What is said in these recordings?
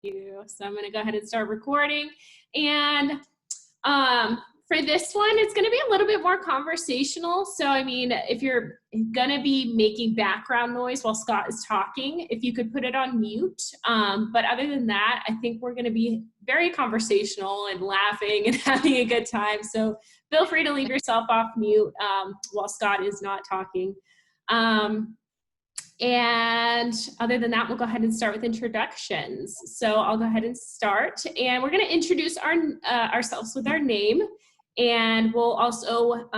you. So I'm going to go ahead and start recording. And for this one, it's going to be a little bit more conversational. So, I mean, if you're going to be making background noise while Scott is talking, if you could put it on mute. But other than that, I think we're going to be very conversational and laughing and having a good time. So feel free to leave yourself off mute while Scott is not talking. And other than that, we'll go ahead and start with introductions. So I'll go ahead and start. And we're going to introduce ourselves with our name. And we'll also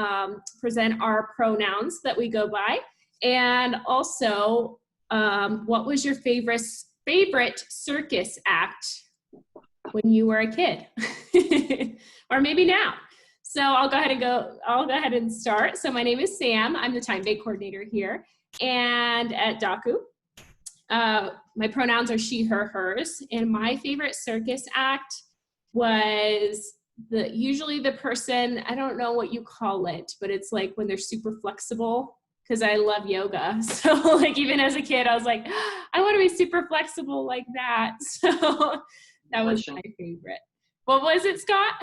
present our pronouns that we go by. And also, what was your favorite circus act when you were a kid? Or maybe now. So I'll go ahead and start. So my name is Sam. I'm the time bank coordinator here. And at Daku, my pronouns are she, her, hers. And my favorite circus act was usually the person, I don't know what you call it, but it's like when they're super flexible, because I love yoga. So like even as a kid, I was like, I want to be super flexible like that. So that was my favorite. What was it, Scott?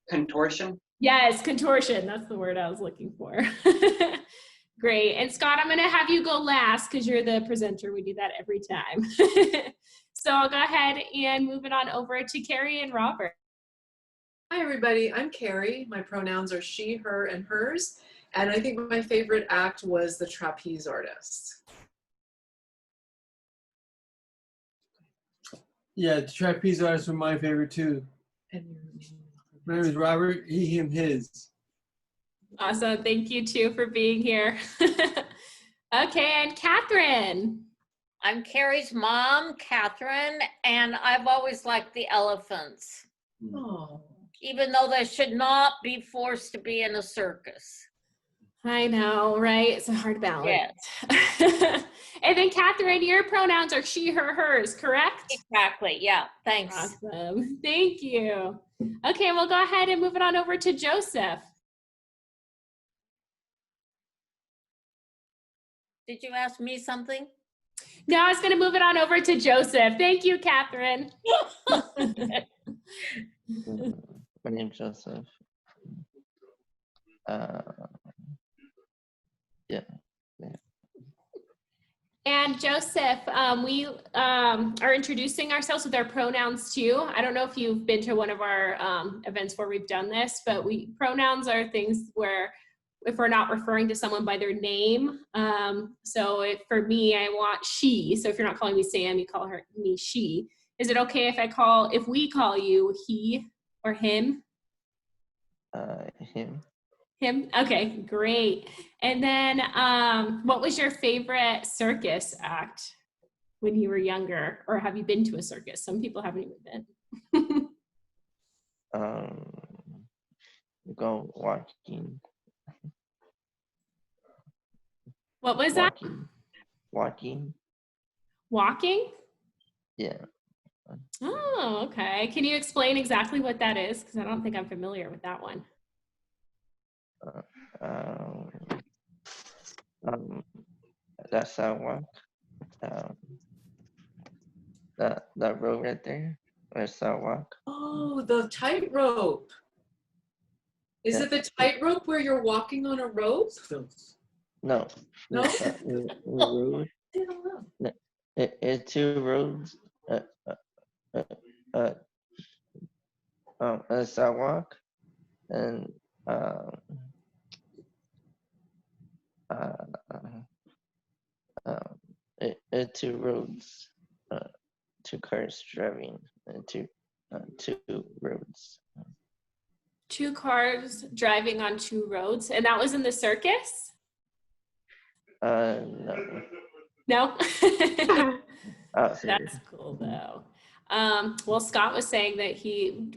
Contortion? Yes, contortion. That's the word I was looking for. Great. And Scott, I'm going to have you go last because you're the presenter. We do that every time. So I'll go ahead and move it on over to Carrie and Robert. Hi, everybody. I'm Carrie. My pronouns are she, her, and hers. And I think my favorite act was the trapeze artist. Yeah, the trapeze artists were my favorite too. My name is Robert, he, him, his. Awesome. Thank you too for being here. Okay, and Catherine. I'm Carrie's mom, Catherine, and I've always liked the elephants. Oh. Even though they should not be forced to be in a circus. I know, right? It's a hard balance. Yes. And then Catherine, your pronouns are she, her, hers, correct? Exactly, yeah, thanks. Awesome, thank you. Okay, we'll go ahead and move it on over to Joseph. Did you ask me something? No, I was gonna move it on over to Joseph. Thank you, Catherine. My name's Joseph. Yeah. And Joseph, we are introducing ourselves with our pronouns too. I don't know if you've been to one of our events where we've done this, but pronouns are things where if we're not referring to someone by their name. So for me, I want she. So if you're not calling me Sam, you call me she. Is it okay if we call you he or him? Him. Him? Okay, great. And then what was your favorite circus act when you were younger? Or have you been to a circus? Some people haven't even been. Go walking. What was that? Walking. Walking? Yeah. Oh, okay. Can you explain exactly what that is? Because I don't think I'm familiar with that one. That sidewalk. That road right there. That sidewalk. Oh, the tightrope. Is it the tightrope where you're walking on a rope? No. No? The road. I don't know. It's two roads. A sidewalk and it's two roads, two cars driving, and two roads. Two cars driving on two roads, and that was in the circus? No. No? Oh, that's cool though. Well, Scott was saying that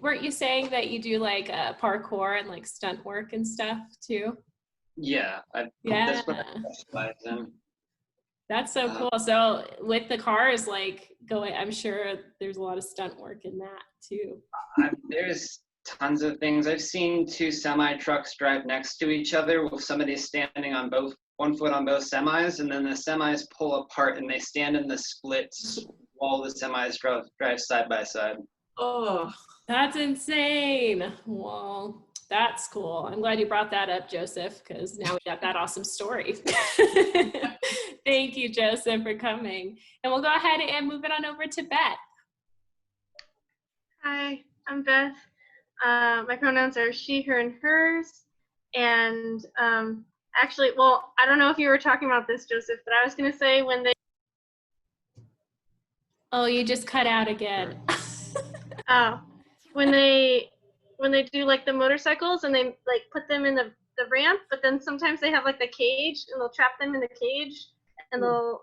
weren't you saying that you do like parkour and like stunt work and stuff too? Yeah. That's what I specialize in. That's so cool. So with the cars like going, I'm sure there's a lot of stunt work in that too. There's tons of things. I've seen two semi trucks drive next to each other with somebody standing on one foot on both semis, and then the semis pull apart and they stand in the splits all the semis drive side by side. Oh, That's insane. Well, that's cool. I'm glad you brought that up, Joseph, because now we got that awesome story. Thank you, Joseph, for coming. And we'll go ahead and move it on over to Beth. Hi, I'm Beth. My pronouns are she, her, and hers. And actually, well, I don't know if you were talking about this, Joseph, but I was going to say when they Oh, you just cut out again. when they do like the motorcycles and they like put them in the ramp, but then sometimes they have like the cage and they'll trap them in the cage and they'll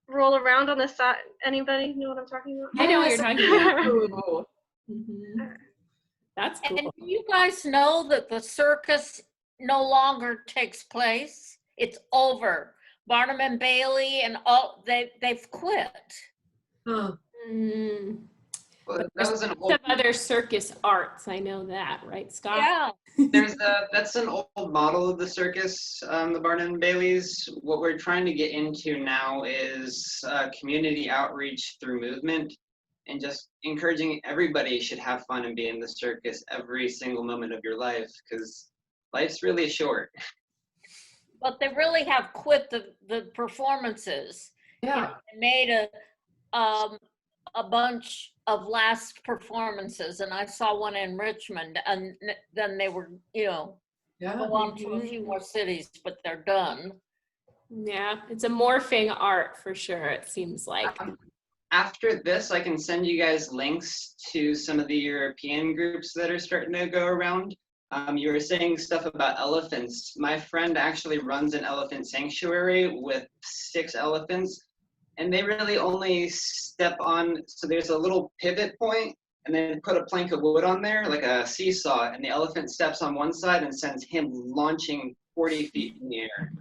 roll around on the side. Anybody know what I'm talking about? I know what you're talking about. Ooh. Mhm. That's And cool. do you guys know that the circus no longer takes place? It's over. Barnum and Bailey and all, they've quit. Huh. Mm. Well, that There's was an lots old of other circus arts. I know that, right, Scott? Yeah. That's an old model of the circus, the Barnum and Bailey's. What we're trying to get into now is community outreach through movement, and just encouraging everybody should have fun and be in the circus every single moment of your life, because life's really short. But they really have quit the performances. Yeah. They made a bunch of last performances, and I saw one in Richmond, and then they were, go on to a few more cities, but they're done. Yeah, it's a morphing art for sure, it seems like. After this, I can send you guys links to some of the European groups that are starting to go around. You were saying stuff about elephants. My friend actually runs an elephant sanctuary with 6 elephants, and they really only step on, so there's a little pivot point, and then put a plank of wood on there, like a seesaw, and the elephant steps on one side and sends him launching 40 feet in the air.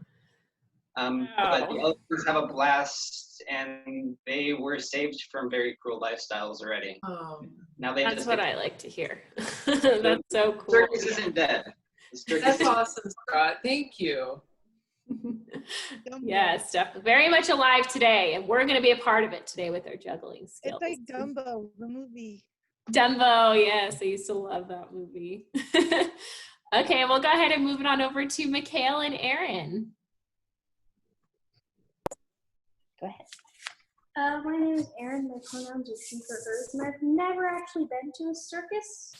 But the elephants have a blast, and they were saved from very cruel lifestyles already. Oh. Now they That's just what I like to hear. That's so cool. circus isn't dead. The circus That's is- awesome, Scott. Thank you. Yes, definitely. Very much alive today, and we're going to be a part of it today with our juggling skills. It's like Dumbo, the movie. Dumbo, yes, I used to love that movie. Okay, we'll go ahead and move it on over to Mikhail and Aaron. Go ahead. My name is Erin. My pronouns are she, her, hers, and I've never actually been to a circus.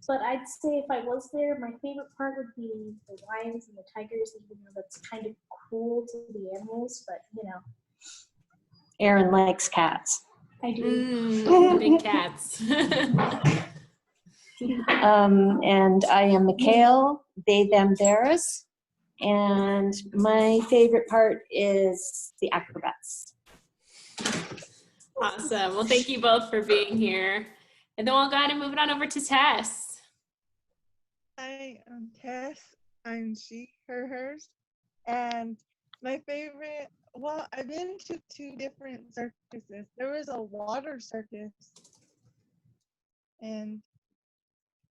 But I'd say if I was there, my favorite part would be the lions and the tigers, even though that's kind of cruel to the animals, but Erin likes cats. I do. The big cats. And I am Mikhail, they, them, theirs. And my favorite part is the acrobats. Awesome. Well, thank you both for being here. And then we'll go ahead and move it on over to Tess. Hi, I'm Tess. I'm she, her, hers. And my favorite, well, I've been to 2 different circuses. There was a water circus. And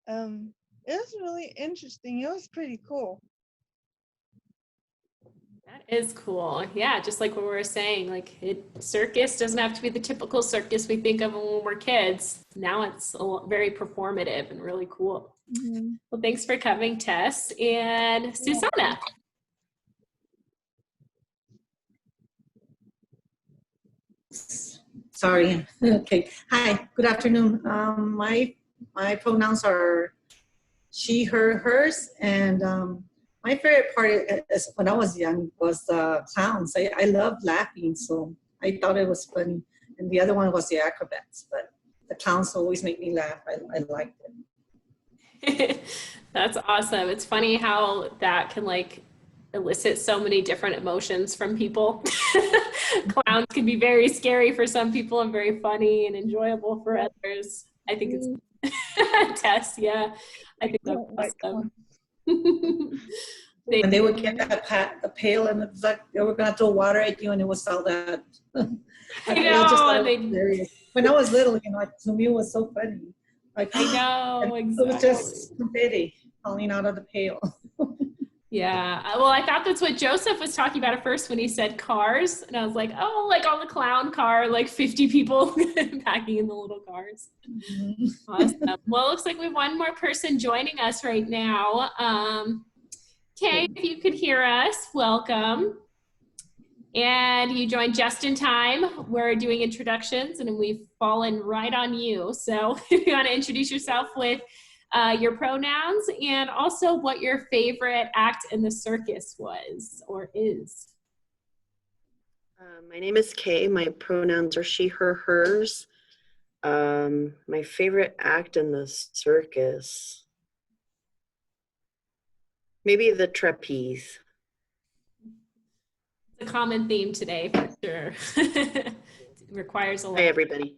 it was really interesting. It was pretty cool. That is cool. Yeah, just like what we were saying, like circus doesn't have to be the typical circus we think of when we're kids. Now it's very performative and really cool. Mm-hmm. Well, thanks for coming, Tess. And Susanna. Sorry. Okay. Hi. Good afternoon. My pronouns are she, her, hers, and my favorite part is when I was young was clowns. I loved laughing, so I thought it was funny. And the other one was the acrobats, but the clowns always make me laugh. I liked it. That's awesome. It's funny how that can like elicit so many different emotions from people. Clowns can be very scary for some people and very funny and enjoyable for others. I think it's Tess, yeah. I think that's awesome. When they would get the pail and it's like they were gonna throw water at you and it was all that. I know. When I was little, to me it was so funny. Like I know, exactly. It was just confetti falling out of the pail. Yeah, well, I thought that's what Joseph was talking about at first when he said cars, and I was like, oh, like on the clown car, like 50 people packing in the little cars. Awesome. Well, it looks like we have one more person joining us right now. Kay, if you could hear us, welcome. And you joined just in time. We're doing introductions, and we've fallen right on you. So if you want to introduce yourself with your pronouns, and also what your favorite act in the circus was or is. My name is Kay. My pronouns are she, her, hers. My favorite act in the circus, maybe the trapeze. It's a common theme today for sure. It requires a lot. Hi, everybody.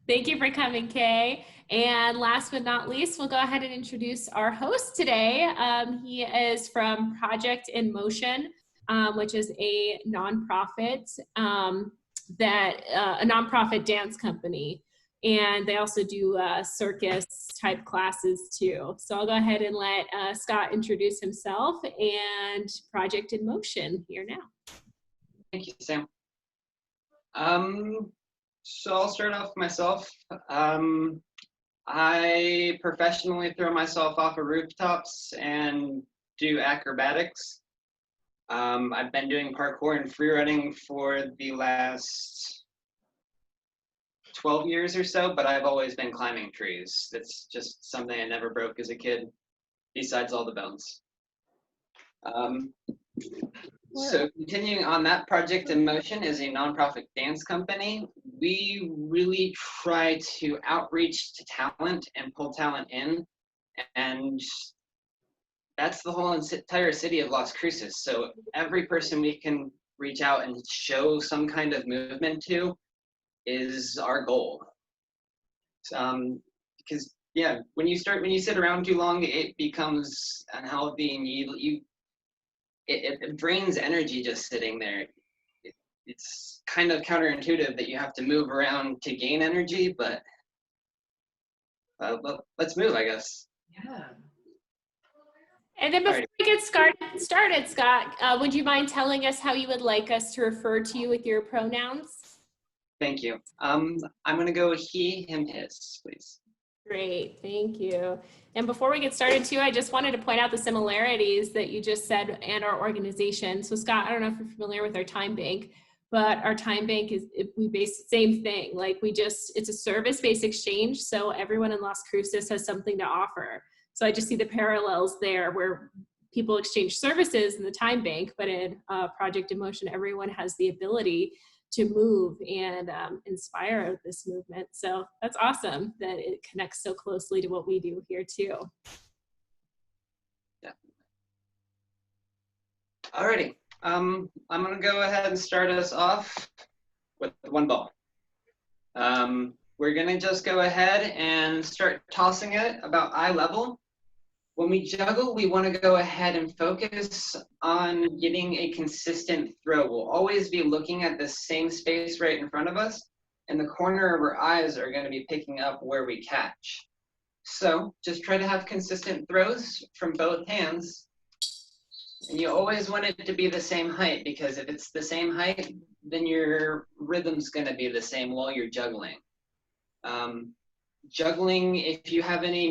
Thank you for coming, Kay. And last but not least, we'll go ahead and introduce our host today. He is from Project in Motion, which is a nonprofit a nonprofit dance company. And they also do circus type classes too. So I'll go ahead and let Scott introduce himself and Project in Motion here now. Thank you, Sam. So I'll start off myself. I professionally throw myself off of rooftops and do acrobatics. I've been doing parkour and free running for the last 12 years or so, but I've always been climbing trees. That's just something I never broke as a kid, besides all the bones. So continuing on, that Project in Motion is a nonprofit dance company. We really try to outreach to talent and pull talent in, and that's the whole entire city of Las Cruces. So every person we can reach out and show some kind of movement to is our goal. Because yeah, when you sit around too long, it becomes unhealthy, and it drains energy just sitting there. It's kind of counterintuitive that you have to move around to gain energy, but let's move, I guess. Yeah. And then before we get started, Scott, would you mind telling us how you would like us to refer to you with your pronouns? Thank you. I'm going to go he, him, his, please. Great, thank you. And before we get started too, I just wanted to point out the similarities that you just said and our organization. So Scott, I don't know if you're familiar with our time bank, but our time bank is, we base same thing. Like it's a service-based exchange. So everyone in Las Cruces has something to offer. So I just see the parallels there where people exchange services in the time bank, but in Project in Motion, everyone has the ability to move and inspire this movement. So that's awesome that it connects so closely to what we do here too. Yeah. Alrighty, I'm gonna go ahead and start us off with one ball. We're gonna just go ahead and start tossing it about eye level. When we juggle, we want to go ahead and focus on getting a consistent throw. We'll always be looking at the same space right in front of us, and the corner of our eyes are going to be picking up where we catch. So just try to have consistent throws from both hands. And you always want it to be the same height, because if it's the same height, then your rhythm's going to be the same while you're juggling. Juggling, if you have any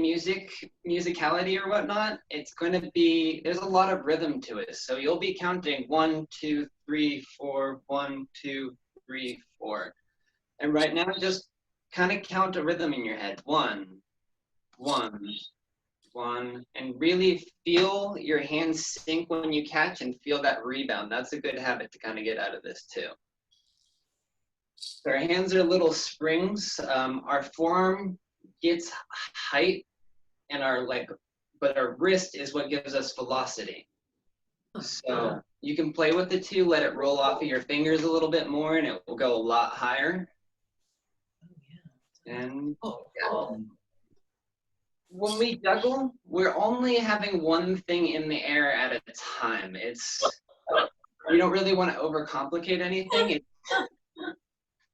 musicality or whatnot, it's going to be, there's a lot of rhythm to it. So you'll be counting 1, 2, 3, 4, 1, 2, 3, 4. And right now, just kind of count a rhythm in your head. 1, 1, 1, and really feel your hands sink when you catch and feel that rebound. That's a good habit to kind of get out of this too. So our hands are little springs. Our forearm gets height, and but our wrist is what gives us velocity. So you can play with the two, let it roll off of your fingers a little bit more, and it will go a lot higher. And when we juggle, we're only having one thing in the air at a time. You don't really want to overcomplicate anything.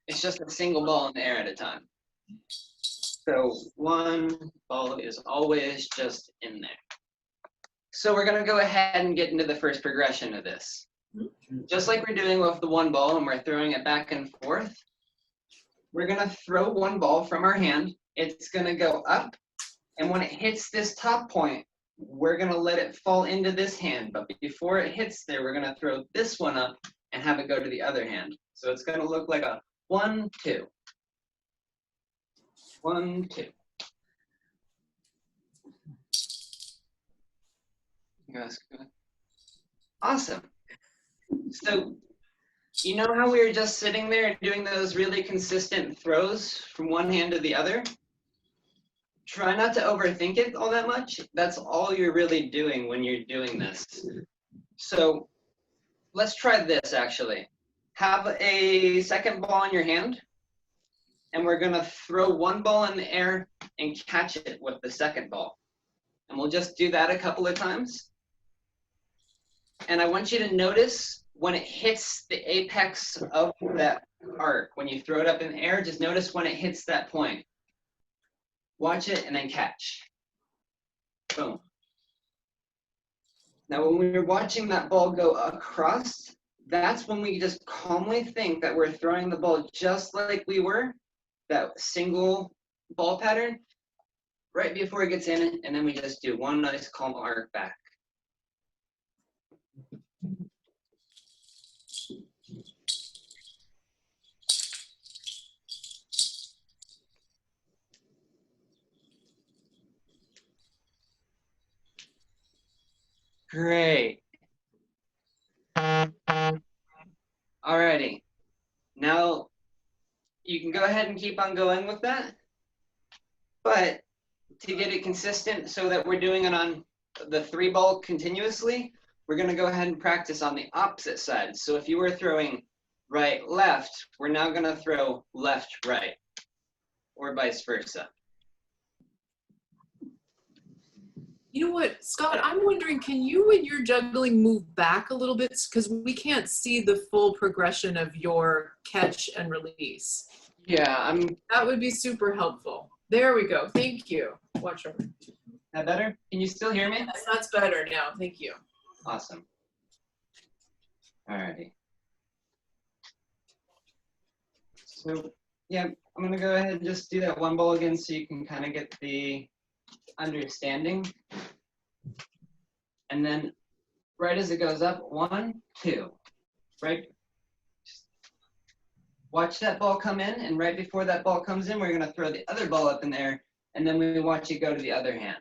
It's just a single ball in the air at a time. So one ball is always just in there. So we're gonna go ahead and get into the first progression of this. Just like we're doing with the one ball and we're throwing it back and forth, we're gonna throw one ball from our hand. It's gonna go up, and when it hits this top point, we're gonna let it fall into this hand. But before it hits there, we're gonna throw this one up and have it go to the other hand. So it's gonna look like a 1, 2. 1, 2. Awesome. So, you know how we were just sitting there doing those really consistent throws from one hand to the other? Try not to overthink it all that much. That's all you're really doing when you're doing this. So, let's try this actually. Have a second ball in your hand, and we're gonna throw one ball in the air and catch it with the second ball. And we'll just do that a couple of times. And I want you to notice when it hits the apex of that arc, when you throw it up in the air, just notice when it hits that point. Watch it and then catch. Boom. Now when we're watching that ball go across, that's when we just calmly think that we're throwing the ball just like we were, that single ball pattern, right before it gets in, and then we just do one nice calm arc back. Great. Alrighty. Now you can go ahead and keep on going with that, but to get it consistent so that we're doing it on the 3 ball continuously, we're going to go ahead and practice on the opposite side. So if you were throwing right, left, we're now going to throw left, right, or vice versa. You know what, Scott, I'm wondering, can you, when you're juggling, move back a little bit? Because we can't see the full progression of your catch and release. Yeah, that would be super helpful. There we go. Thank you. Watch over. That better? Can you still hear me? Yes, that's better now. Thank you. Awesome. Alrighty. So, yeah, I'm going to go ahead and just do that one ball again so you can kind of get the understanding. And then right as it goes up, 1, 2, right? Watch that ball come in, and right before that ball comes in, we're going to throw the other ball up in there, and then we watch it go to the other hand.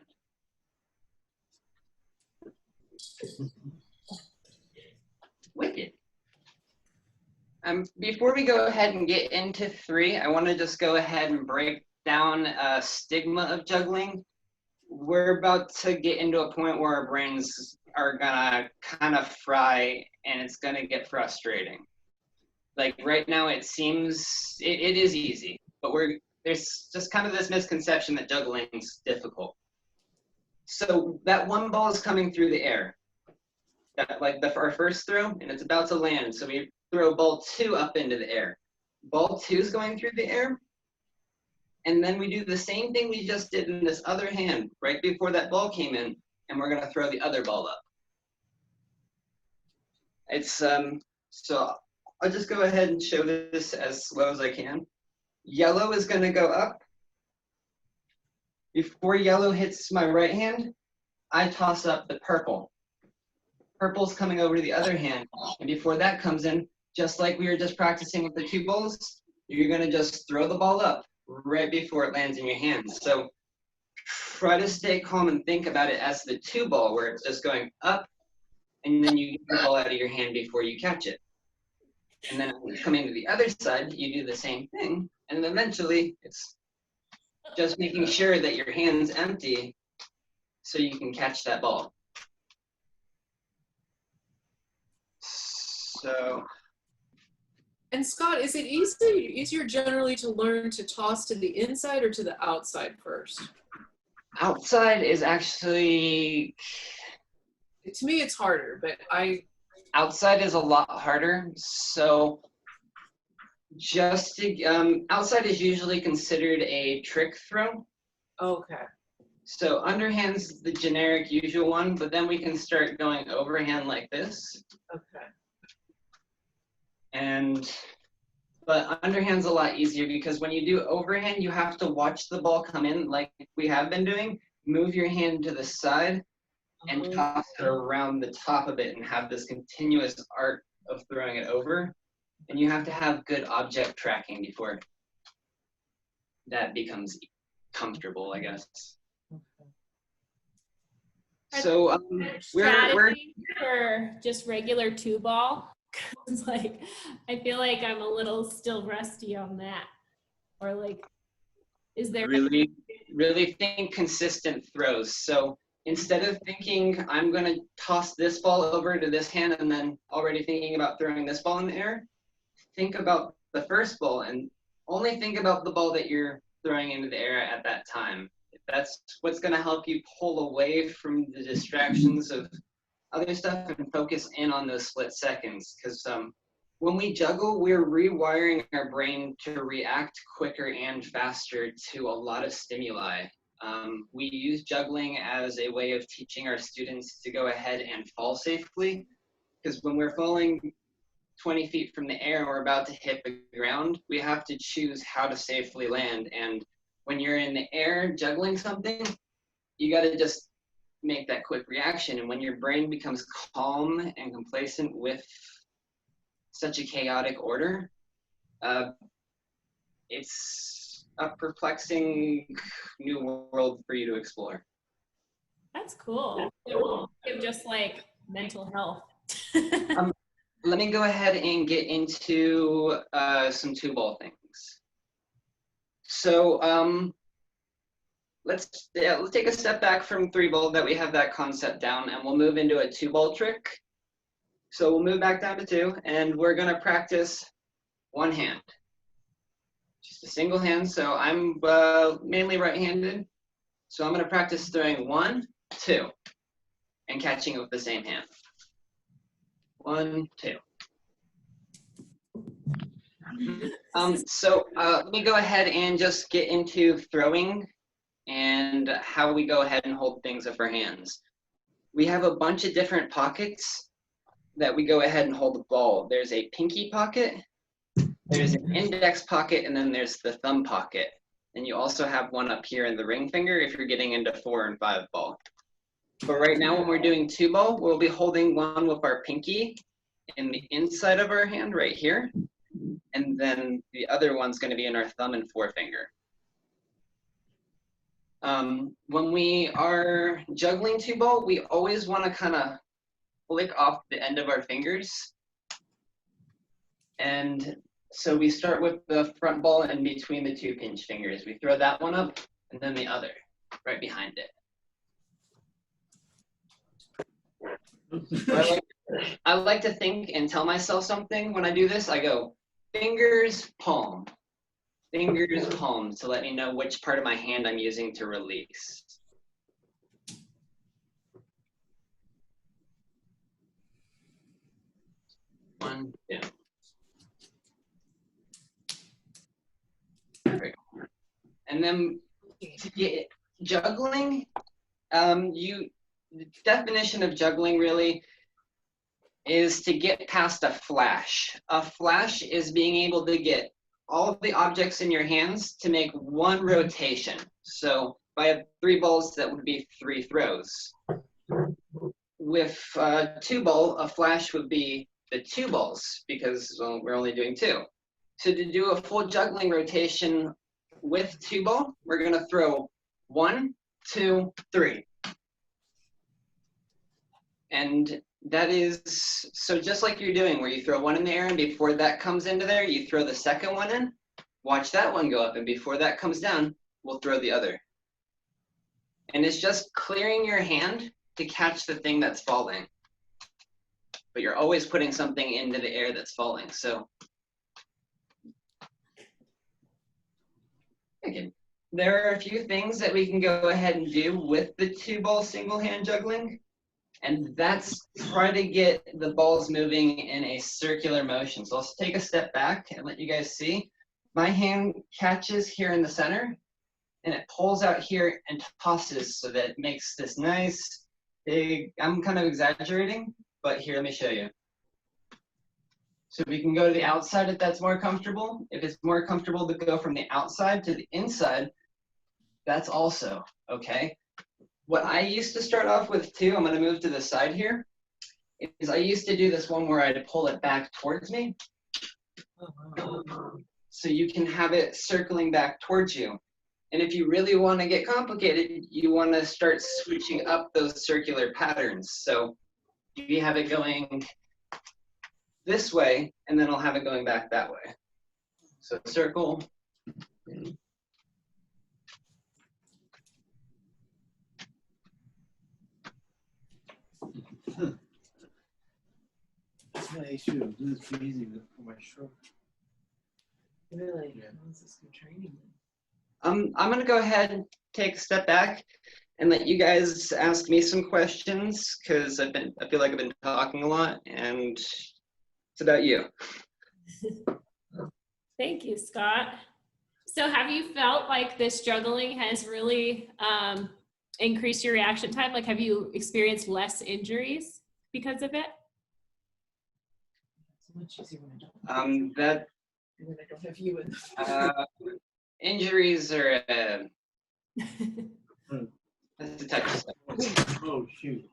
Wicked. Before we go ahead and get into 3, I want to just go ahead and break down a stigma of juggling. We're about to get into a point where our brains are gonna kind of fry, and it's gonna get frustrating. Like right now, it seems it is easy, but there's just kind of this misconception that juggling's difficult. So that one ball is coming through the air, our first throw, and it's about to land. So we throw ball 2 up into the air. Ball 2 is going through the air. And then we do the same thing we just did in this other hand right before that ball came in, and we're going to throw the other ball up. It's so I'll just go ahead and show this as slow as I can. Yellow is going to go up. Before yellow hits my right hand, I toss up the purple. Purple's coming over to the other hand, and before that comes in, just like we were just practicing with the 2 balls, you're going to just throw the ball up right before it lands in your hands. So try to stay calm and think about it as the 2 ball, where it's just going up, and then you get the ball out of your hand before you catch it. And then coming to the other side, you do the same thing, and eventually it's just making sure that your hand's empty so you can catch that ball. So. And Scott, is it easier generally to learn to toss to the inside or to the outside first? Outside is actually, to me it's harder, but outside is a lot harder. So just to, outside is usually considered a trick throw. Okay. So underhand's the generic usual one, but then we can start going overhand like this. Okay. But underhand's a lot easier because when you do overhand, you have to watch the ball come in like we have been doing. Move your hand to the side and toss it around the top of it and have this continuous arc of throwing it over. And you have to have good object tracking before that becomes comfortable, I guess. So we're strategy for just regular two ball. It's like, I feel like I'm a little still rusty on that. Or like, is there really think consistent throws. So instead of thinking I'm going to toss this ball over to this hand and then already thinking about throwing this ball in the air, think about the first ball and only think about the ball that you're throwing into the air at that time. That's what's going to help you pull away from the distractions of other stuff and focus in on those split seconds. Because when we juggle, we're rewiring our brain to react quicker and faster to a lot of stimuli. We use juggling as a way of teaching our students to go ahead and fall safely. Because when we're falling 20 feet from the air and we're about to hit the ground, we have to choose how to safely land. And when you're in the air juggling something, you got to just make that quick reaction. And when your brain becomes calm and complacent with such a chaotic order, it's a perplexing new world for you to explore. That's cool. Just like mental health. Let me go ahead and get into some two ball things. So let's take a step back from three ball that we have that concept down, and we'll move into a two ball trick. So we'll move back down to two, and we're gonna practice one hand, just a single hand. So I'm mainly right-handed, so I'm gonna practice throwing 1, 2, and catching with the same hand. 1, 2. So let me go ahead and just get into throwing and how we go ahead and hold things with our hands. We have a bunch of different pockets that we go ahead and hold the ball. There's a pinky pocket, there's an index pocket, and then there's the thumb pocket. And you also have one up here in the ring finger if you're getting into 4 and 5 ball. But right now when we're doing two ball, we'll be holding one with our pinky in the inside of our hand right here. And then the other one's going to be in our thumb and forefinger. When we are juggling two ball, we always want to kind of flick off the end of our fingers. And so we start with the front ball in between the two pinch fingers. We throw that one up and then the other right behind it. I like to think and tell myself something when I do this. I go, fingers, palm, to let me know which part of my hand I'm using to release. One, two. And then to get juggling, the definition of juggling really is to get past a flash. A flash is being able to get all of the objects in your hands to make one rotation. So if I have 3 balls, that would be 3 throws. With two ball, a flash would be the 2 balls because we're only doing 2. So to do a full juggling rotation with 2 ball, we're gonna throw 1, 2, 3. And that is, so just like you're doing where you throw one in the air and before that comes into there, you throw the second one in, watch that one go up, and before that comes down, we'll throw the other. And it's just clearing your hand to catch the thing that's falling. But you're always putting something into the air that's falling, so. Again, there are a few things that we can go ahead and do with the 2-ball single hand juggling. And that's try to get the balls moving in a circular motion. So let's take a step back and let you guys see. My hand catches here in the center, and it pulls out here and tosses, so that it makes this nice big, I'm kind of exaggerating, but here, let me show you. So we can go to the outside if that's more comfortable. If it's more comfortable to go from the outside to the inside, that's also okay. What I used to start off with too, I'm gonna move to the side here, is I used to do this one where I'd pull it back towards me. So you can have it circling back towards you. And if you really want to get complicated, you want to start switching up those circular patterns. So you have it going this way, and then I'll have it going back that way. So circle. I should have done this easy for my shoulder. Really? Yeah. This is good training. I'm gonna go ahead and take a step back and let you guys ask me some questions, because I feel like I've been talking a lot, and it's about you. Thank you, Scott. So have you felt like this juggling has really increased your reaction time? Like, have you experienced less injuries because of it? It's much easier when I don't. That And then I don't have you in the injuries are that's a touchy subject. Oh shoot.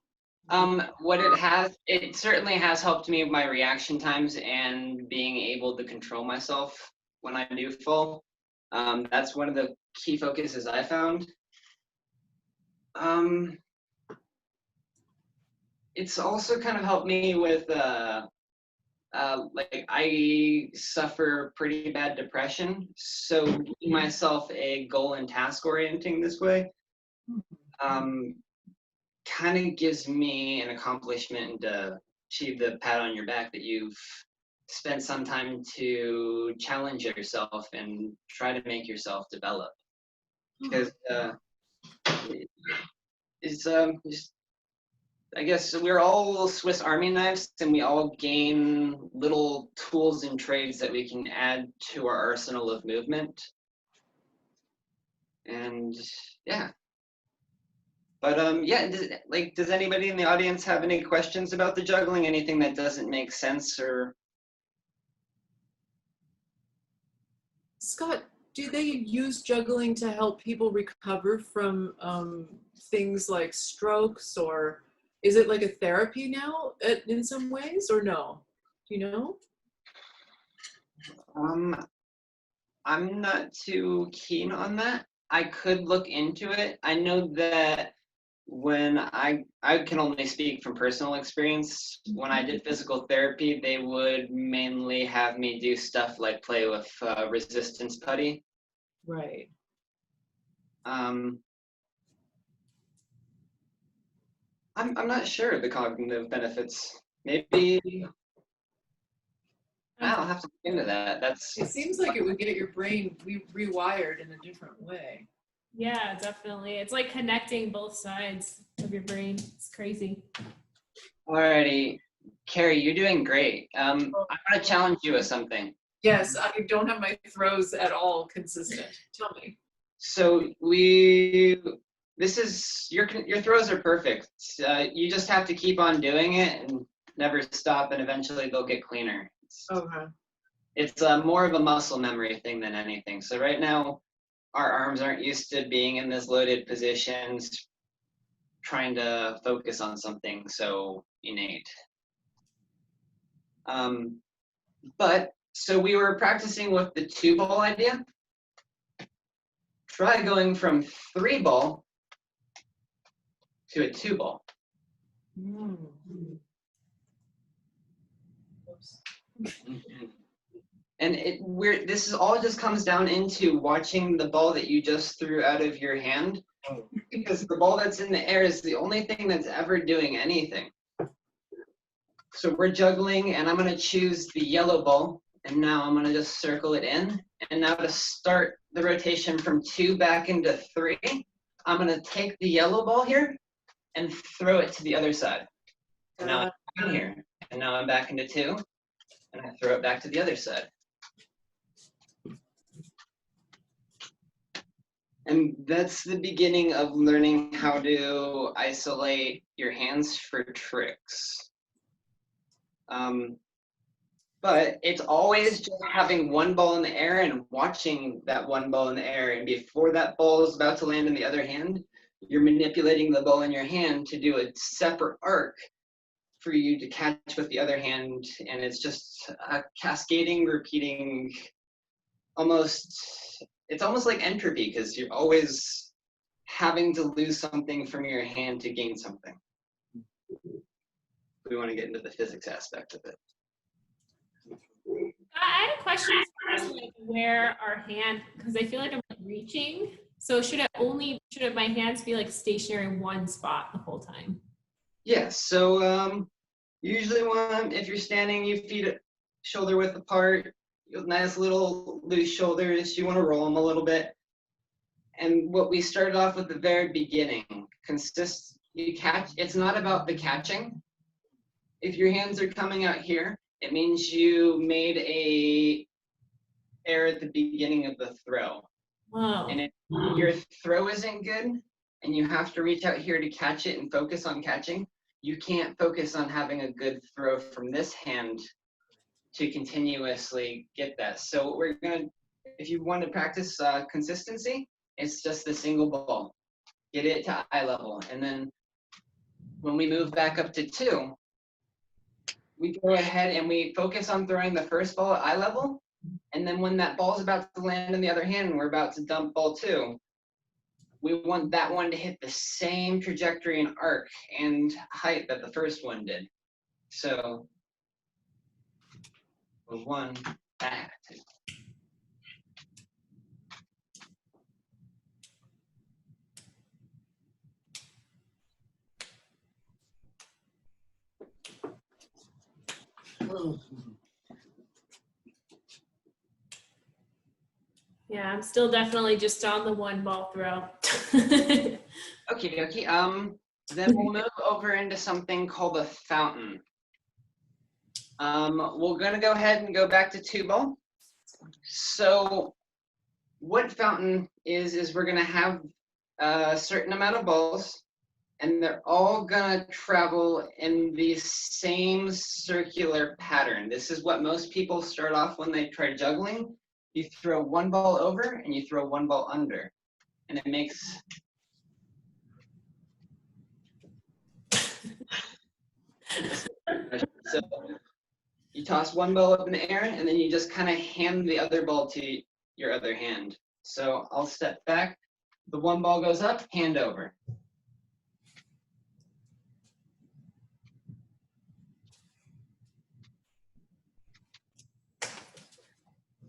It certainly has helped me with my reaction times and being able to control myself when I do fall. That's one of the key focuses I found. It's also kind of helped me with like I suffer pretty bad depression, so giving myself a goal and task orienting this way kind of gives me an accomplishment to achieve the pat on your back that you've spent some time to challenge yourself and try to make yourself develop. Because it's just, I guess we're all Swiss Army knives, and we all gain little tools and trades that we can add to our arsenal of movement. And yeah. But yeah, does anybody in the audience have any questions about the juggling? Anything that doesn't make sense or? Scott, do they use juggling to help people recover from things like strokes, or is it like a therapy now in some ways, or no? Do you know? I'm not too keen on that. I could look into it. I know that when I can only speak from personal experience, when I did physical therapy, they would mainly have me do stuff like play with resistance putty. Right. I'm not sure of the cognitive benefits. Maybe I'll have to look into that. It seems like it would get your brain rewired in a different way. Yeah, definitely. It's like connecting both sides of your brain. It's crazy. Alrighty, Carrie, you're doing great. I'm gonna challenge you with something. Yes, I don't have my throws at all consistent. Tell me. So your throws are perfect. You just have to keep on doing it and never stop, and eventually they'll get cleaner. Okay. It's more of a muscle memory thing than anything. So right now, our arms aren't used to being in this loaded positions, trying to focus on something so innate. But so we were practicing with the 2-ball idea. Try going from 3-ball to a 2-ball. And this all just comes down into watching the ball that you just threw out of your hand, because the ball that's in the air is the only thing that's ever doing anything. So we're juggling, and I'm going to choose the yellow ball, and now I'm going to just circle it in. And now to start the rotation from 2 back into 3, I'm going to take the yellow ball here and throw it to the other side. And now I'm in here, and now I'm back into 2, and I throw it back to the other side. And that's the beginning of learning how to isolate your hands for tricks. But it's always just having one ball in the air and watching that one ball in the air. And before that ball is about to land in the other hand, you're manipulating the ball in your hand to do a separate arc for you to catch with the other hand. And it's just a cascading, repeating, it's almost like entropy, because you're always having to lose something from your hand to gain something. We want to get into the physics aspect of it. I had a question as far as like where our hand, because I feel like I'm like reaching. So should my hands be like stationary in one spot the whole time? Yes. So usually if you're standing, you feet shoulder width apart, you have nice little loose shoulders. You want to roll them a little bit. And what we started off with the very beginning it's not about the catching. If your hands are coming out here, it means you made a error at the beginning of the throw. Wow. And if your throw isn't good and you have to reach out here to catch it and focus on catching, you can't focus on having a good throw from this hand to continuously get that. So if you want to practice consistency, it's just the single ball. Get it to eye level. And then when we move back up to 2, we go ahead and we focus on throwing the first ball at eye level. And then when that ball's about to land in the other hand, and we're about to dump ball 2, we want that one to hit the same trajectory and arc and height that the first one did. So 1, back, 2. Yeah, I'm still definitely just on the one ball throw. Okay, dokie. Then we'll move over into something called a fountain. We're gonna go ahead and go back to 2 ball. So what fountain is we're gonna have a certain amount of balls, and they're all gonna travel in the same circular pattern. This is what most people start off when they try juggling. You throw one ball over and you throw one ball under, and it makes so you toss one ball up in the air and then you just kind of hand the other ball to your other hand. So I'll step back, the one ball goes up, hand over.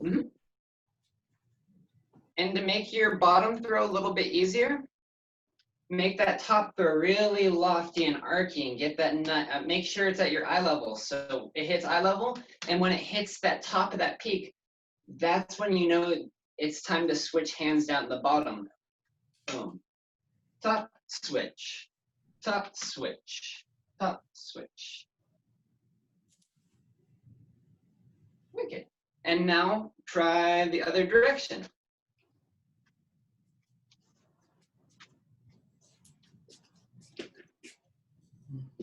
Mm-hmm. And to make your bottom throw a little bit easier, make that top throw really lofty and archy and get that nut. Make sure it's at your eye level. So it hits eye level, and when it hits that top of that peak, that's when you know it's time to switch hands down the bottom. Boom. Top, switch. Top, switch. Top, switch. Okay. And now try the other direction.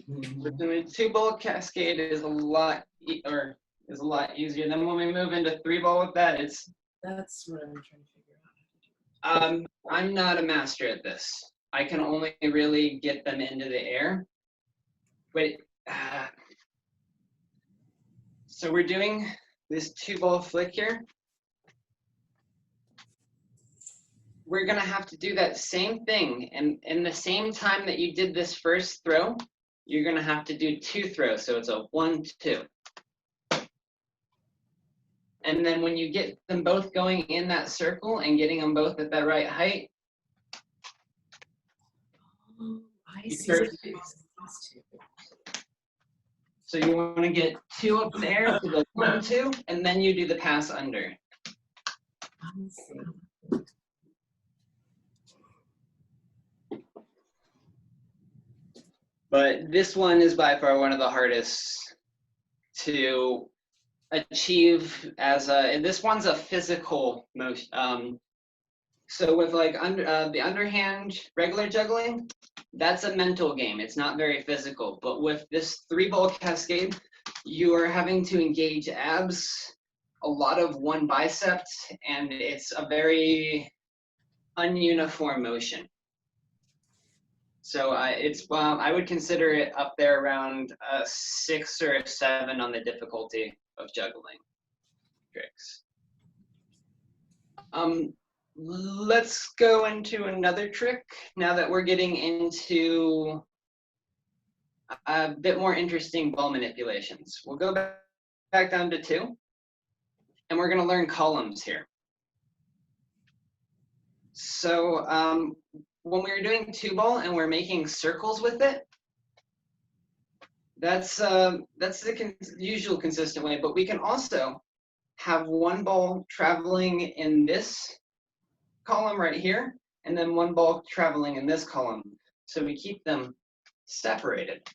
The 2 ball cascade is a lot easier. Then when we move into 3 ball with that, that's what I'm trying to figure out. I'm not a master at this. I can only really get them into the air. But so we're doing this 2 ball flick here. We're gonna have to do that same thing, and in the same time that you did this first throw, you're gonna have to do 2 throws. So it's a 1, 2. And then when you get them both going in that circle and getting them both at that right height, I see. So you want to get 2 up in the air to the 1, 2, and then you do the pass under. But this one is by far one of the hardest to achieve and this one's a physical motion. So with like the underhand regular juggling, that's a mental game. It's not very physical. But with this 3-ball cascade, you are having to engage abs, a lot of one bicep, and it's a very ununiform motion. So I would consider it up there around a 6 or a 7 on the difficulty of juggling tricks. Let's go into another trick now that we're getting into a bit more interesting ball manipulations. We'll go back down to 2, and we're going to learn columns here. So when we were doing 2-ball and we're making circles with it, that's the usual consistent way, but we can also have 1 ball traveling in this column right here, and then 1 ball traveling in this column. So we keep them separated.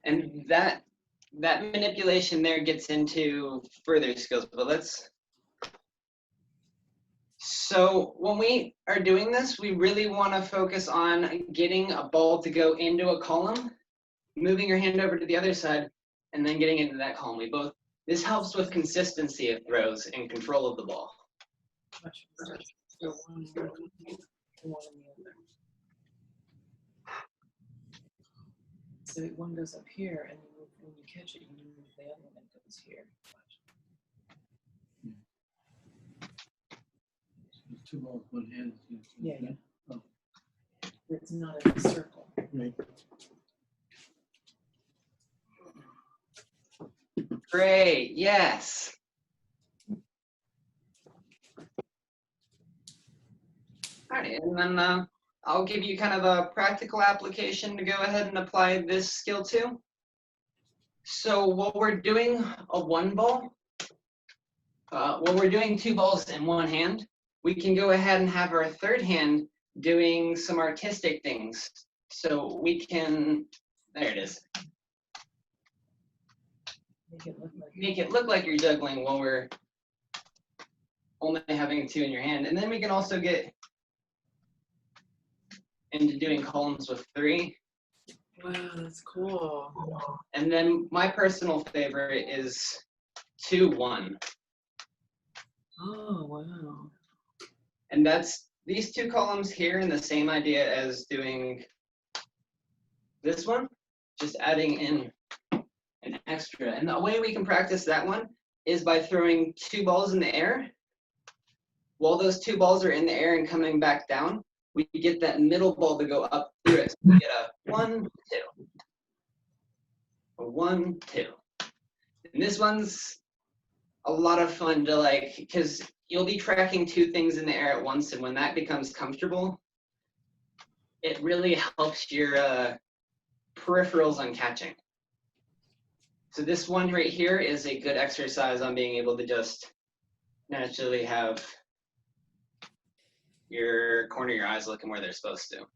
And that manipulation there gets into further skills, but so when we are doing this, we really want to focus on getting a ball to go into a column, moving your hand over to the other side, and then getting into that column. This helps with consistency of throws and control of the ball. So one goes up here, and when you catch it, you move the other one that goes here. 2 balls, 1 hand. Yeah, yeah. Oh. It's not in a circle. Right. Great, yes. All right, and then I'll give you kind of a practical application to go ahead and apply this skill to. So while we're doing a 1-ball, while we're doing 2 balls in 1 hand, we can go ahead and have our 3rd hand doing some artistic things. So we can, there it is. Make it look like you're juggling while we're only having 2 in your hand. And then we can also get into doing columns with 3. Wow, that's cool. And then my personal favorite is 2-1. Oh, wow. And that's these 2 columns here, and the same idea as doing this one, just adding in an extra. And the way we can practice that one is by throwing 2 balls in the air. While those 2 balls are in the air and coming back down, we get that middle ball to go up through it. So we get a 1, 2. A 1, 2. And this one's a lot of fun to like, because you'll be tracking 2 things in the air at once, and when that becomes comfortable, it really helps your peripherals on catching. So this one right here is a good exercise on being able to just naturally have your corner of your eyes looking where they're supposed to.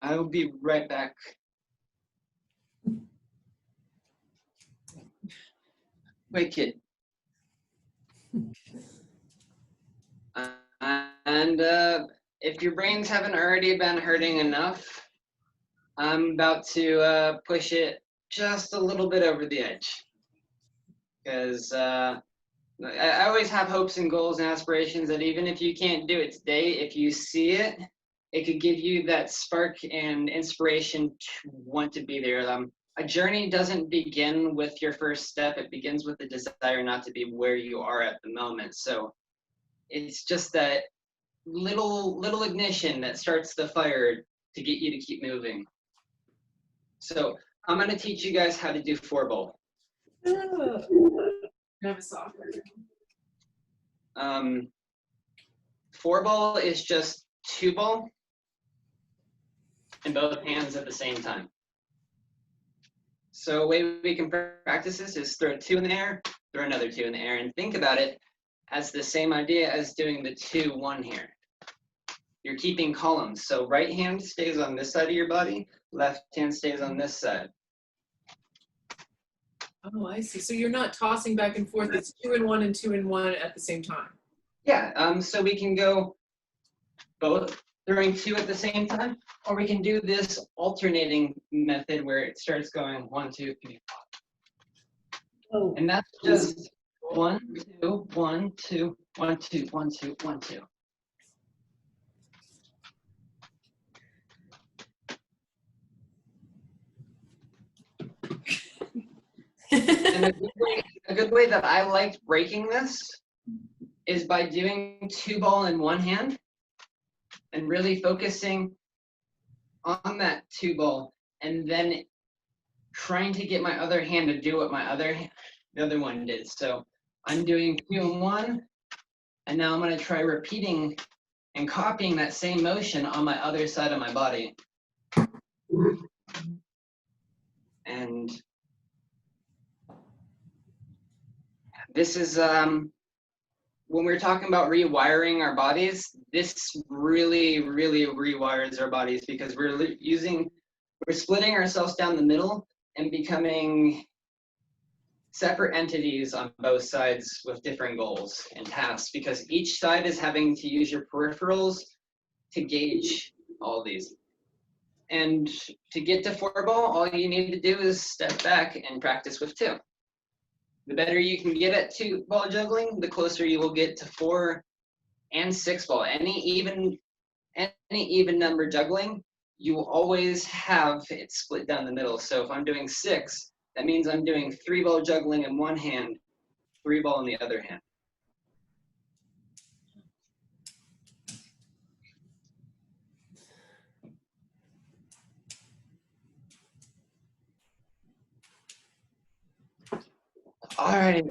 I will be right back. Wait, kid. And if your brains haven't already been hurting enough, I'm about to push it just a little bit over the edge. Because I always have hopes and goals and aspirations that even if you can't do it today, if you see it, it could give you that spark and inspiration to want to be there. A journey doesn't begin with your first step. It begins with the desire not to be where you are at the moment. So it's just that little ignition that starts the fire to get you to keep moving. So I'm going to teach you guys how to do 4-ball. Have a soccer. 4-ball is just 2-ball in both hands at the same time. So a way we can practice this is throw 2 in the air, throw another 2 in the air, and think about it as the same idea as doing the 2-1 here. You're keeping columns. So right hand stays on this side of your body, left hand stays on this side. Oh, I see. So you're not tossing back and forth. It's 2 and 1 and 2 and 1 at the same time. Yeah, so we can go both throwing 2 at the same time, or we can do this alternating method where it starts going 1, 2, 3, 4. Oh. And that's just 1, 2, 1, 2, 1, 2, 1, 2, 1, 2. And a good way that I liked breaking this is by doing 2 ball in one hand and really focusing on that 2 ball and then trying to get my other hand to do what the other one did. So I'm doing 2 and 1, and now I'm going to try repeating and copying that same motion on my other side of my body. And this is, when we're talking about rewiring our bodies, this really, really rewires our bodies because we're splitting ourselves down the middle and becoming separate entities on both sides with different goals and tasks because each side is having to use your peripherals to gauge all these. And to get to 4 ball, all you need to do is step back and practice with 2. The better you can get at 2 ball juggling, the closer you will get to 4 and 6 ball. Any even number juggling, you will always have it split down the middle. So if I'm doing 6, that means I'm doing 3 ball juggling in one hand, 3 ball in the other hand. All right,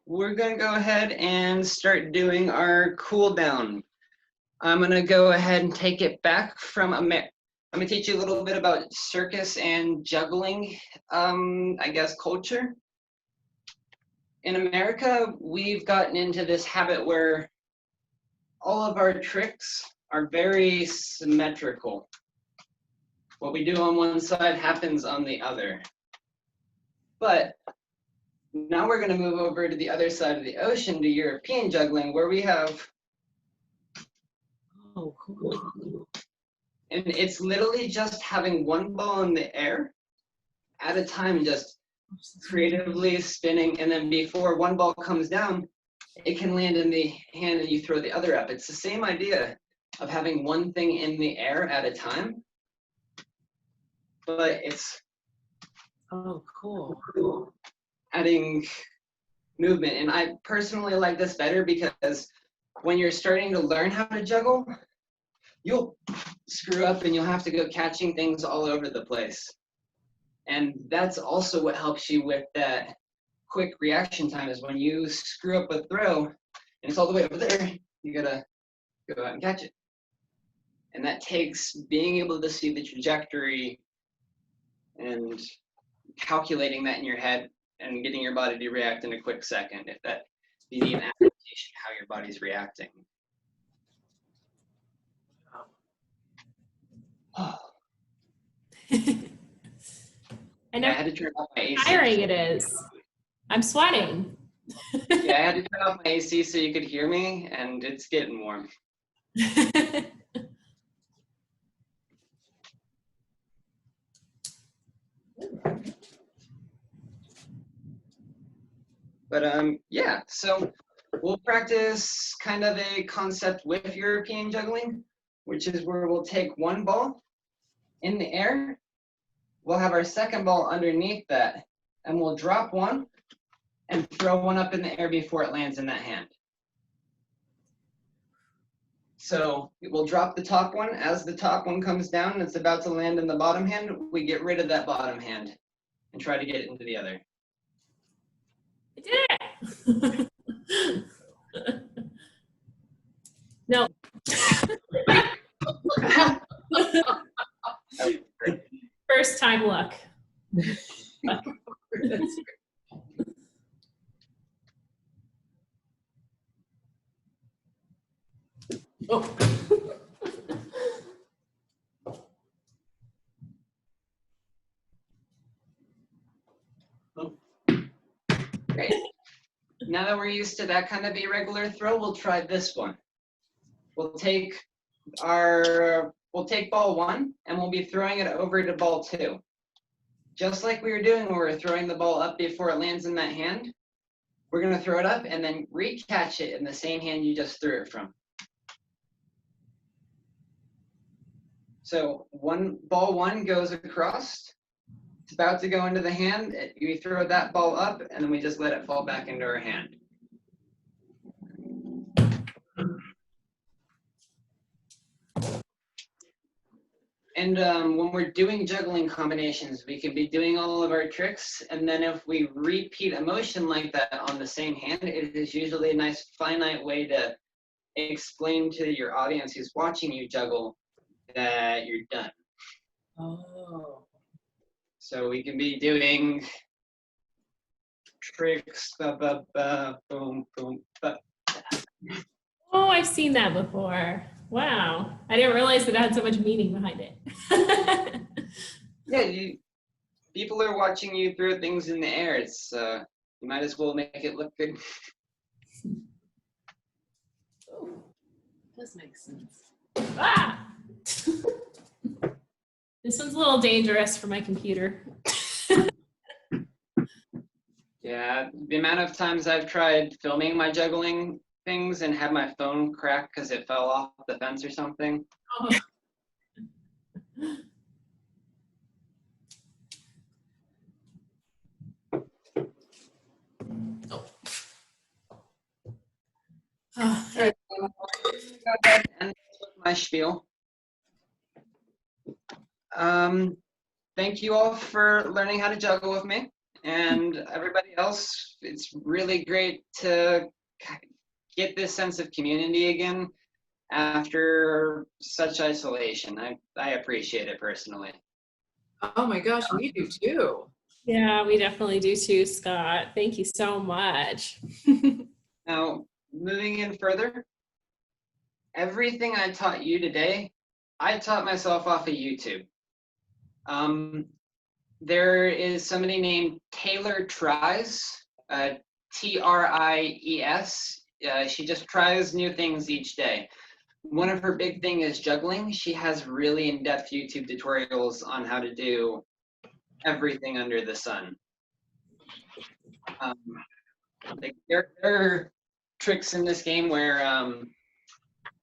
we're gonna go ahead and start doing our cool down. I'm gonna go ahead and take it back from I'm gonna teach you a little bit about circus and juggling, I guess, culture. In America, we've gotten into this habit where all of our tricks are very symmetrical. What we do on one side happens on the other. But now we're going to move over to the other side of the ocean to European juggling, where we have, oh, cool. And it's literally just having 1 ball in the air at a time, just creatively spinning, and then before 1 ball comes down, it can land in the hand and you throw the other up. It's the same idea of having one thing in the air at a time, but it's cool. Adding movement. And I personally like this better because when you're starting to learn how to juggle, you'll screw up and you'll have to go catching things all over the place. And that's also what helps you with that quick reaction time is when you screw up a throw and it's all the way over there, you gotta go out and catch it. And that takes being able to see the trajectory and calculating that in your head and getting your body to react in a quick second if you need an adaptation how your body's reacting. Oh. I know I had to turn off my AC. How tiring it is. I'm sweating. Yeah, I had to turn off my AC so you could hear me, and it's getting warm. But yeah, so we'll practice kind of a concept with European juggling, which is where we'll take 1 ball in the air. We'll have our 2nd ball underneath that, and we'll drop 1 and throw 1 up in the air before it lands in that hand. So we'll drop the top one. As the top one comes down and it's about to land in the bottom hand, we get rid of that bottom hand and try to get it into the other. I did it! No. First time luck. Oh. Great. Now that we're used to that kind of irregular throw, we'll try this one. We'll take ball 1 and we'll be throwing it over to ball 2. Just like we were doing when we were throwing the ball up before it lands in that hand, we're gonna throw it up and then recatch it in the same hand you just threw it from. So ball 1 goes across. It's about to go into the hand. We throw that ball up and then we just let it fall back into our hand. And when we're doing juggling combinations, we can be doing all of our tricks. And then if we repeat a motion like that on the same hand, it is usually a nice finite way to explain to your audience who's watching you juggle that you're done. Oh. So we can be doing tricks, boom, boom, ba. Oh, I've seen that before. Wow. I didn't realize that it had so much meaning behind it. Yeah, people are watching you throw things in the air. It's you might as well make it look good. Oh, does make sense. Ah! This one's a little dangerous for my computer. Yeah, the amount of times I've tried filming my juggling things and had my phone crack because it fell off the fence or something. Oh. All right, go ahead and with my spiel. Thank you all for learning how to juggle with me, and everybody else. It's really great to get this sense of community again after such isolation. I appreciate it personally. Oh my gosh, we do too. Yeah, we definitely do too, Scott. Thank you so much. Now, moving in further, everything I taught you today, I taught myself off of YouTube. There is somebody named Taylor Tries, Tries. She just tries new things each day. One of her big thing is juggling. She has really in-depth YouTube tutorials on how to do everything under the sun. Like there are tricks in this game where,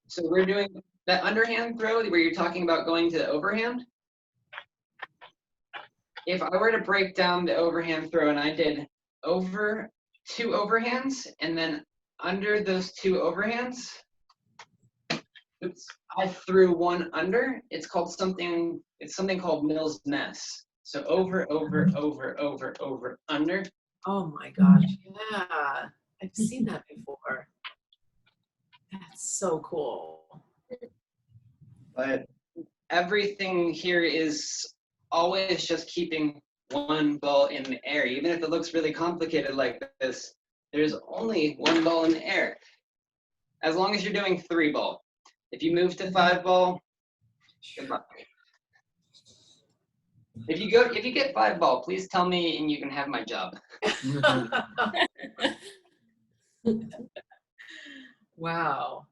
so we're doing that underhand throw where you're talking about going to overhand. If I were to break down the overhand throw and I did over 2 overhands and then under those 2 overhands, oops, I threw 1 under. It's something called Mills Mess. So over, under. Oh my gosh, yeah. I've seen that before. That's so cool. But everything here is always just keeping 1 ball in the air. Even if it looks really complicated like this, there's only 1 ball in the air. As long as you're doing 3 ball. If you move to 5 ball, good luck. If you get 5 ball, please tell me and you can have my job. Wow.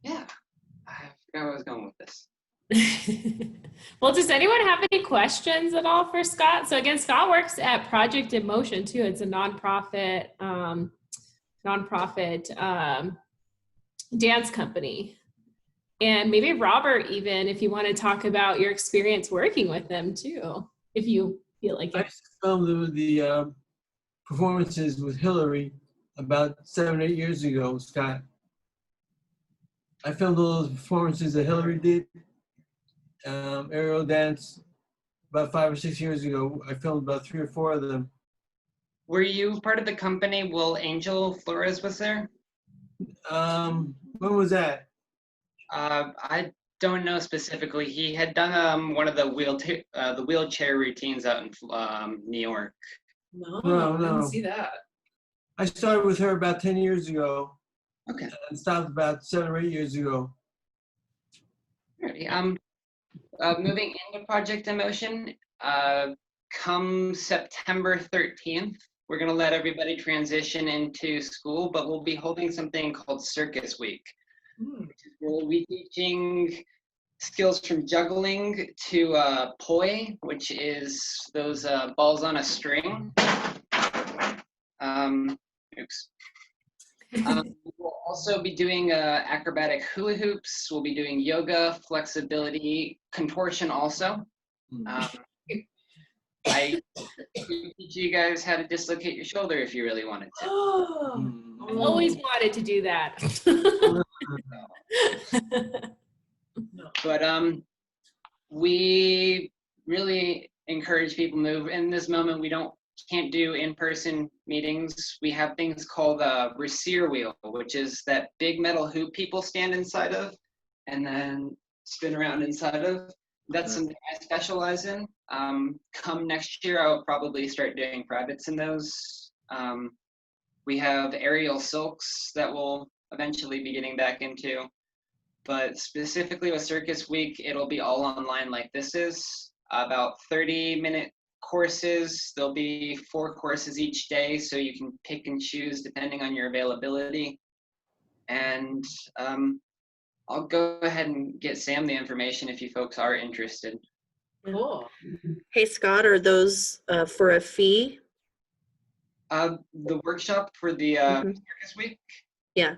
Yeah, I forgot where I was going with this. Well, does anyone have any questions at all for Scott? So again, Scott works at Project in Motion too. It's a nonprofit dance company. And maybe Robert, even if you want to talk about your experience working with them too, if you feel like it. I filmed the performances with Hillary about 7 or 8 years ago, Scott. I filmed all those performances that Hillary did. Aerial dance about 5 or 6 years ago. I filmed about 3 or 4 of them. Were you part of the company while Angel Flores was there? When was that? I don't know specifically. He had done one of the wheelchair routines out in New York. No, No, I didn't no. see that. I started with her about 10 years ago Okay. and stopped about 7 or 8 years ago. Alrighty. Moving into Project Emotion, come September 13th, we're going to let everybody transition into school, but we'll be holding something called Circus Week. We'll be teaching skills from juggling to poi, which is those balls on a string. Oops. We'll also be doing acrobatic hula hoops. We'll be doing yoga, flexibility, contortion also. I could teach you guys how to dislocate your shoulder if you really wanted to. I've always wanted to do that. But we really encourage people to move. In this moment, we can't do in-person meetings. We have things called a Rasier wheel, which is that big metal hoop people stand inside of and then spin around inside of. That's something I specialize in. Come next year, I will probably start doing privates in those. We have aerial silks that we'll eventually be getting back into. But specifically with Circus Week, it'll be all online like this is. About 30-minute courses. There'll be 4 courses each day, so you can pick and choose depending on your availability. And I'll go ahead and get Sam the information if you folks are interested. Cool. Hey, Scott, are those for a fee? The workshop for the Circus Week? Yeah.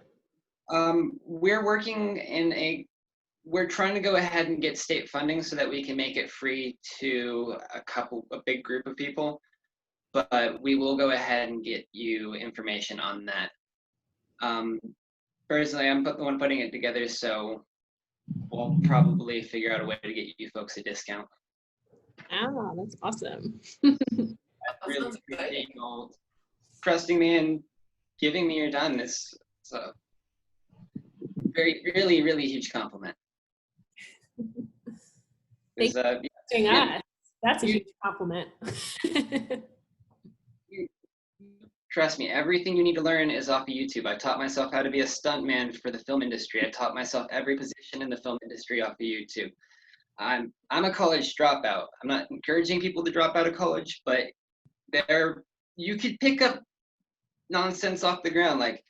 We're trying to go ahead and get state funding so that we can make it free to a big group of people, but we will go ahead and get you information on that. Personally, I'm the one putting it together, so we'll probably figure out a way to get you folks a discount. Ah, that's awesome. I really appreciate you all trusting me and giving me your time. It's a really, really huge compliment. Thank you for doing us. That's a huge compliment. Trust me, everything you need to learn is off of YouTube. I taught myself how to be a stuntman for the film industry. I taught myself every position in the film industry off of YouTube. I'm a college dropout. I'm not encouraging people to drop out of college, but you could pick up nonsense off the ground, like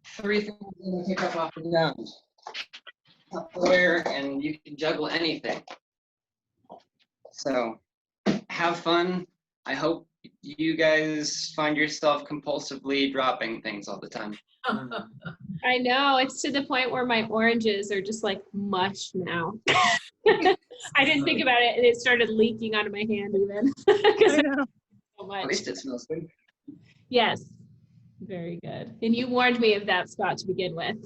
3 things you can pick up off the ground. And you can juggle anything. So have fun. I hope you guys find yourself compulsively dropping things all the time. I know, it's to the point where my oranges are just like mush now. I didn't think about it and it started leaking out of my hand even. I know. So much. At least it smells good. Yes, very good. And you warned me of that, Scott, to begin with.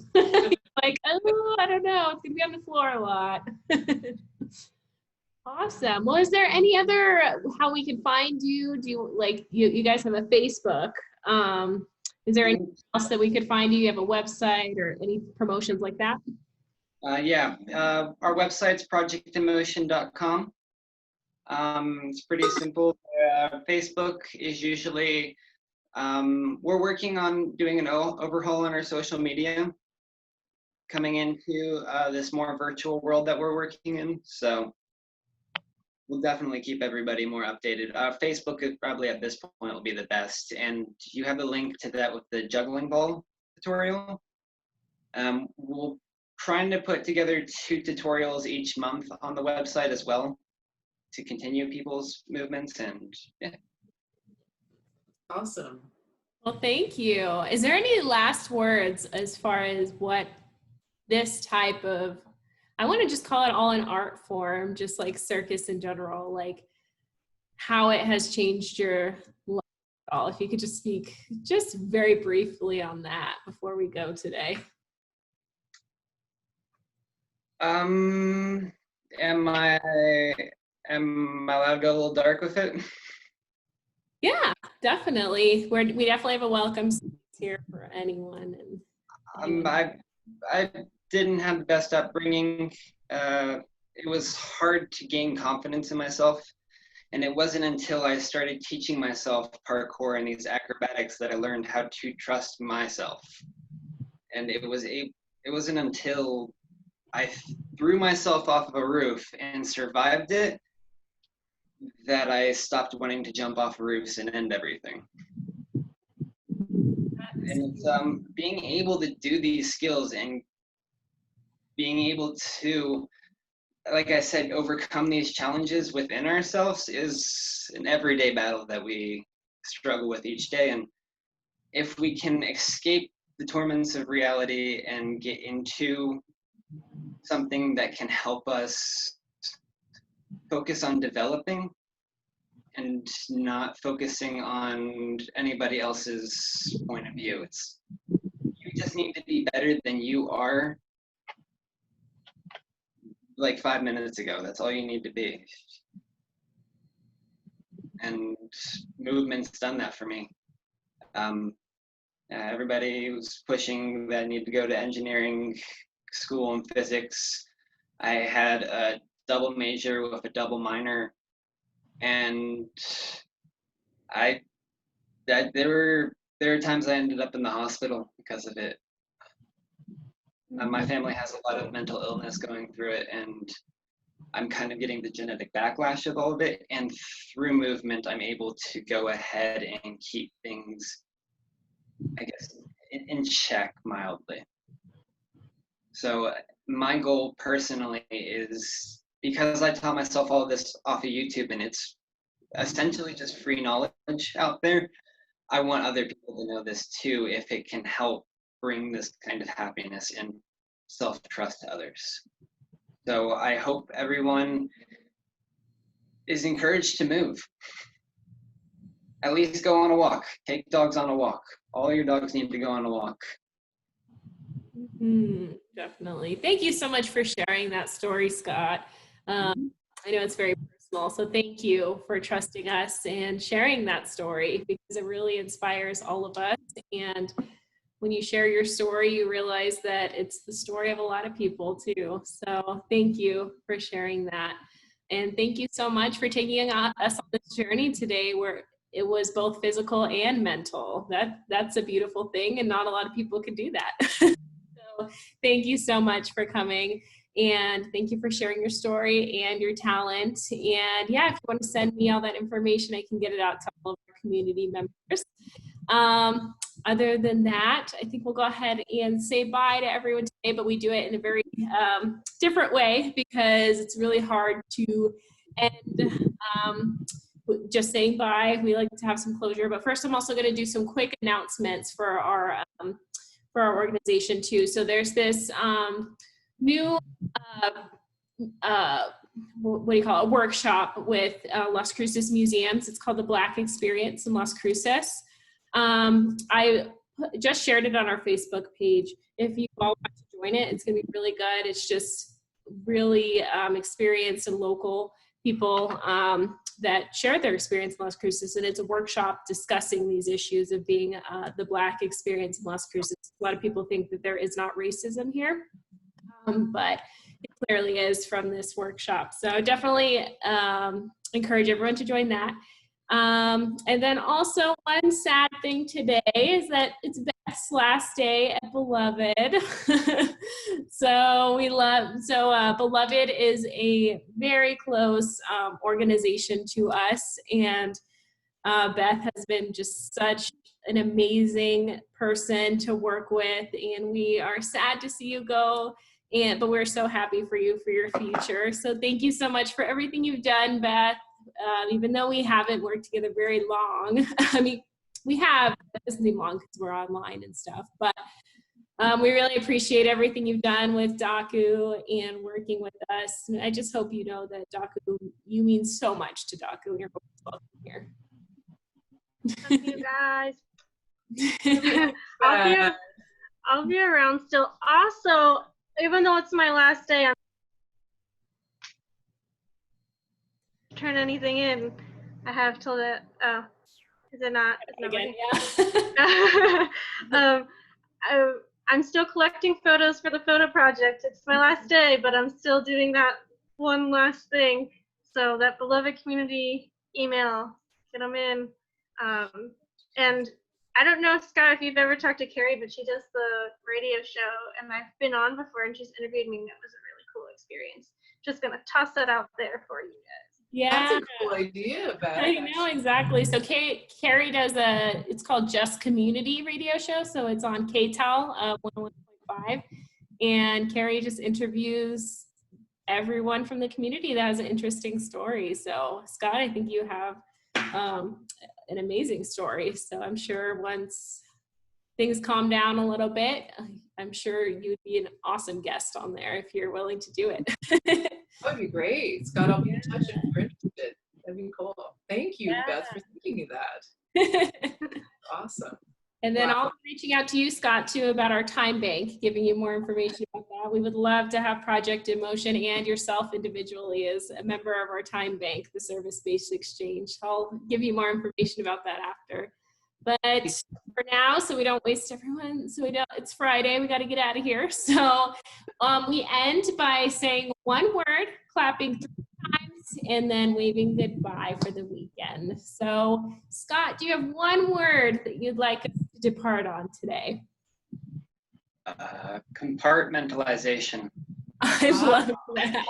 Like, oh, I don't know, it's gonna be on the floor a lot. Awesome. Well, is there any other, how we can find you? Do you, like, you guys have a Facebook. Is there anything else that we could find you? You have a website or any promotions like that? Yeah, our website's projectemotion.com. It's pretty simple. Facebook is usually, we're working on doing an overhaul on our social media, coming into this more virtual world that we're working in. So we'll definitely keep everybody more updated. Facebook is probably at this point will be the best. And you have a link to that with the juggling ball tutorial. We'll trying to put together 2 tutorials each month on the website as well to continue people's movements, and yeah. Awesome. Well, thank you. Is there any last words as far as what this type of, I want to just call it all an art form, just like circus in general, like how it has changed your life at all? If you could just speak just very briefly on that before we go today. Am I allowed to go a little dark with it? Yeah, definitely. We definitely have a welcome space here for anyone. And I didn't have the best upbringing. it was hard to gain confidence in myself. And it wasn't until I started teaching myself parkour and these acrobatics that I learned how to trust myself. And it wasn't until I threw myself off of a roof and survived it that I stopped wanting to jump off roofs and end everything. And it's being able to do these skills and being able to, like I said, overcome these challenges within ourselves is an everyday battle that we struggle with each day. And if we can escape the torments of reality and get into something that can help us focus on developing and not focusing on anybody else's point of view, you just need to be better than you are like 5 minutes ago. That's all you need to be. And movement's done that for me. Everybody was pushing that I need to go to engineering school and physics. I had a double major with a double minor, and there were times I ended up in the hospital because of it. My family has a lot of mental illness going through it, and I'm kind of getting the genetic backlash of all of it. And through movement, I'm able to go ahead and keep things, I guess, in check mildly. So my goal personally is, because I taught myself all this off of YouTube and it's essentially just free knowledge out there, I want other people to know this too, if it can help bring this kind of happiness and self-trust to others. So I hope everyone is encouraged to move. At least go on a walk. Take dogs on a walk. All your dogs need to go on a walk. Definitely. Thank you so much for sharing that story, Scott. I know it's very personal, so thank you for trusting us and sharing that story, because it really inspires all of us. And when you share your story, you realize that it's the story of a lot of people too. So thank you for sharing that. And thank you so much for taking us on this journey today, where it was both physical and mental. That's a beautiful thing, and not a lot of people can do that. So thank you so much for coming, and thank you for sharing your story and your talent. And yeah, if you want to send me all that information, I can get it out to all of our community members. Other than that, I think we'll go ahead and say bye to everyone today, but we do it in a very different way, because it's really hard to end just saying bye. We like to have some closure, but first I'm also going to do some quick announcements for our organization too. So there's this new what do you call it, a workshop with Las Cruces Museums. It's called the Black Experience in Las Cruces. I just shared it on our Facebook page. If you all want to join it, it's going to be really good. It's just really experienced and local people that share their experience in Las Cruces, and it's a workshop discussing these issues of being the Black experience in Las Cruces. A lot of people think that there is not racism here, but it clearly is from this workshop. So definitely encourage everyone to join that. And then also, one sad thing today is that it's Beth's last day at Beloved. Beloved is a very close organization to us, and Beth has been just such an amazing person to work with, and we are sad to see you go. But we're so happy for you, for your future. So thank you so much for everything you've done, Beth. Even though we haven't worked together very long, I mean, we have, it doesn't seem long because we're online and stuff, but we really appreciate everything you've done with Daku and working with us. And I just hope you know that Daku, you mean so much to Daku, and you're always welcome here. Thank you guys. I'll be around still. Also, even though it's my last day, I'm turn anything in. I have till the is it not? It's not again, yeah. I'm still collecting photos for the photo project. It's my last day, but I'm still doing that one last thing. So that beloved community email, get them in. And I don't know, Scott, if you've ever talked to Carrie, but she does the radio show, and I've been on before, and she's interviewed me, and that was a really cool experience. Just gonna toss that out there for you guys. Yeah, That's a cool idea, Beth. I know, exactly. So Carrie does it's called Just Community radio show. So it's on KTAL 101.5. And Carrie just interviews everyone from the community that has an interesting story. So Scott, I think you have an amazing story. So I'm sure once things calm down a little bit, I'm sure you'd be an awesome guest on there if you're willing to do it. That'd be great. Scott, I'll be in touch if you're interested. That'd be cool. Thank you, Beth, for thinking of that. Awesome. And then I'll be reaching out to you, Scott, too, about our time bank, giving you more information about that. We would love to have Project in Motion and yourself individually as a member of our time bank, the service-based exchange. I'll give you more information about that after. But for now, so we don't waste everyone, it's Friday, we got to get out of here. So we end by saying one word, clapping 3 times, and then waving goodbye for the weekend. So Scott, do you have one word that you'd like us to depart on today? Compartmentalization. I love that.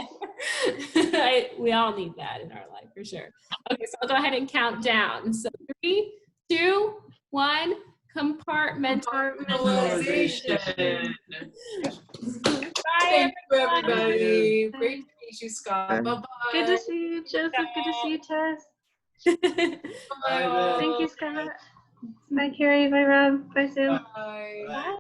We all need that in our life for sure. Okay, so I'll go ahead and count down. So 3, 2, 1, compartmentalization. Bye, Thank you, everybody. Great to meet you, Scott. Bye-bye. Good to see you, Joseph. Good to see you, Tess. Bye. Thank you, Scott. Bye, Carrie. Bye, Rob. Bye, Sue. Bye. Bye.